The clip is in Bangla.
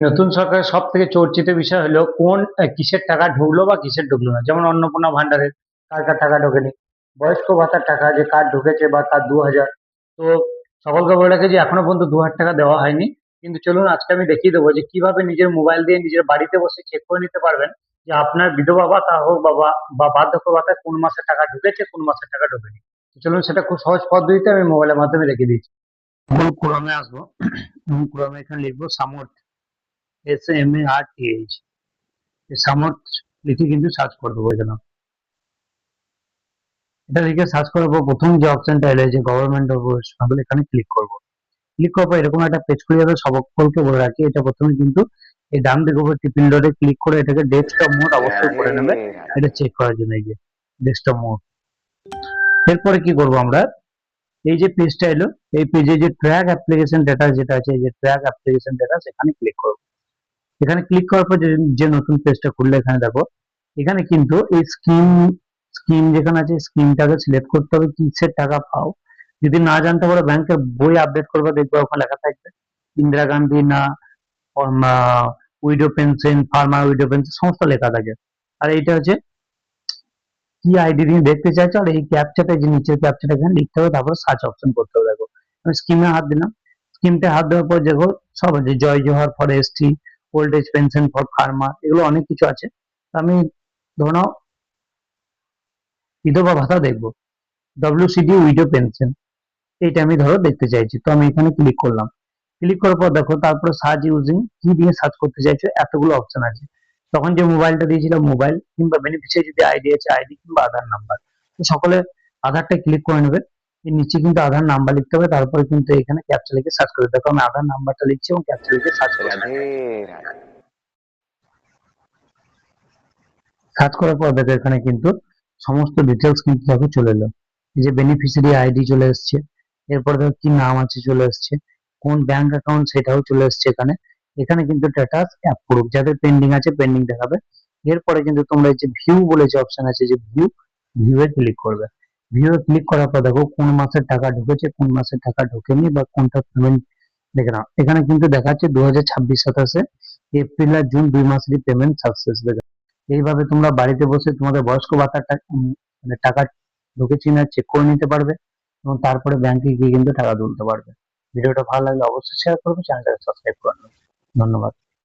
নতুন সরকারের সব থেকে চর্চিত বিষয় হলো কোন কিসের টাকা ঢুকলো বা কিসের ঢুকলো না। যেমন অন্নপূর্ণা ভান্ডারের কার কার টাকা ঢোকেনি, বয়স্ক ভাতার টাকা যে কার ঢুকেছে বা কার 2,000। তো সকলকে বলে রাখি যে এখনো পর্যন্ত 2,000 টাকা দেওয়া হয়নি। কিন্তু চলুন আজকে আমি দেখিয়ে দেবো যে কিভাবে নিজের মোবাইল দিয়ে নিজের বাড়িতে বসে চেক করে নিতে পারবেন যে আপনার বিধবা ভাতা হোক বা বার্ধক্য ভাতা কোন মাসে টাকা ঢুকেছে কোন মাসে টাকা ঢোকেনি। তো চলুন সেটা খুব সহজ পদ্ধতিতে আমি মোবাইলের মাধ্যমে দেখিয়ে দিচ্ছি। গুগল ক্রোমে আসবো এবং ক্রোমে এখানে লিখবো সামর্থ, SAMARTH, সামর্থ লিখে কিন্তু সার্চ করে দেবো। এখানে এটা লিখে সার্চ করার পর প্রথম যে অপশনটা এলো যে গভর্নমেন্ট অফ ওয়েস্ট বেঙ্গল, এখানে ক্লিক করবো। ক্লিক করার পর এরকম একটা পেজ খুলে যাবে। সকলকে বলে রাখি এটা প্রথমে কিন্তু এই ডান দিকে উপর টিপিন ডটে ক্লিক করে এটাকে ডেস্কটপ মোড অবশ্যই করে নেবে, এটা চেক করার জন্য। এই যে ডেস্কটপ মোড। এরপরে কি করব আমরা, এই যে পেজটা এলো, এই পেজে যে ট্র্যাক অ্যাপ্লিকেশন ডেটা যেটা আছে, এই যে ট্র্যাক অ্যাপ্লিকেশন ডেটা, সেখানে ক্লিক করব। এখানে ক্লিক করার পর যে নতুন পেজটা খুললে এখানে দেখো, এখানে কিন্তু এই স্কিম স্কিম যেখানে আছে স্কিমটাকে সিলেক্ট করতে হবে কিসের টাকা পাও। যদি না জানতে পারো ব্যাংকের বই আপডেট করবে, দেখবে ওখানে লেখা থাকবে ইন্দিরা গান্ধী না widow pension, farmer widow pension সমস্ত লেখা থাকে। আর এইটা হচ্ছে কি আইডি দিয়ে দেখতে চাইছো, আর এই ক্যাপচাটা যে নিচের ক্যাপচাটা এখানে লিখতে হবে, তারপর সার্চ অপশন করতে হবে। দেখো আমি স্কিমে হাত দিলাম, স্কিমটা হাত দেওয়ার পর দেখো সব আছে, Jai Johar for ST, old age pension for farmer, এগুলো অনেক কিছু আছে। আমি ধরো নাও বিধবা ভাতা দেখবো, WCD উইডো পেনশন, এইটা আমি ধরো দেখতে চাইছি। তো আমি এখানে ক্লিক করলাম। ক্লিক করার পর দেখো তারপরে সার্চ ইউজিং কি দিয়ে সার্চ করতে চাইছো, এতগুলো অপশন আছে। তখন যে মোবাইলটা দিয়েছিলাম মোবাইল, কিংবা বেনিফিশিয়ারি যদি আইডি আছে আইডি, কিংবা আধার নাম্বার। তো সকলে আধারটা ক্লিক করে নেবে। এর নিচে কিন্তু আধার নাম্বার লিখতে হবে, তারপরে কিন্তু এখানে ক্যাপচা লিখে সার্চ করে। দেখো আমি আধার নাম্বারটা লিখছি এবং ক্যাপচা লিখে সার্চ করছি। সার্চ করার পর দেখো এখানে কিন্তু সমস্ত ডিটেলস কিন্তু দেখো চলে এলো। এই যে বেনিফিশিয়ারি আইডি চলে এসছে, এরপর দেখো কি নাম আছে চলে এসছে, কোন ব্যাংক অ্যাকাউন্ট সেটাও চলে এসছে এখানে। এখানে কিন্তু স্ট্যাটাস অ্যাপ্রুভ, যাদের পেন্ডিং আছে পেন্ডিং দেখাবে। এরপরে কিন্তু তোমরা এই যে ভিউ বলে যে অপশন আছে, যে ভিউ এ ক্লিক করবে। ভিউ এ ক্লিক করার পর দেখো কোন মাসের টাকা ঢুকেছে কোন মাসের টাকা ঢোকেনি বা কোনটা পেমেন্ট দেখে নাও। এখানে কিন্তু দেখাচ্ছে 2026-27 এপ্রিল আর জুন 2 মাসেরই পেমেন্ট সাকসেস। এইভাবে তোমরা বাড়িতে বসে তোমাদের বয়স্ক ভাতার মানে টাকা ঢুকেছে না চেক করে নিতে পারবে, এবং তারপরে ব্যাংকে গিয়ে কিন্তু টাকা তুলতে পারবে। ভিডিওটা ভালো লাগলে অবশ্যই শেয়ার করবে, চ্যানেলটাকে সাবস্ক্রাইব করবে। ধন্যবাদ।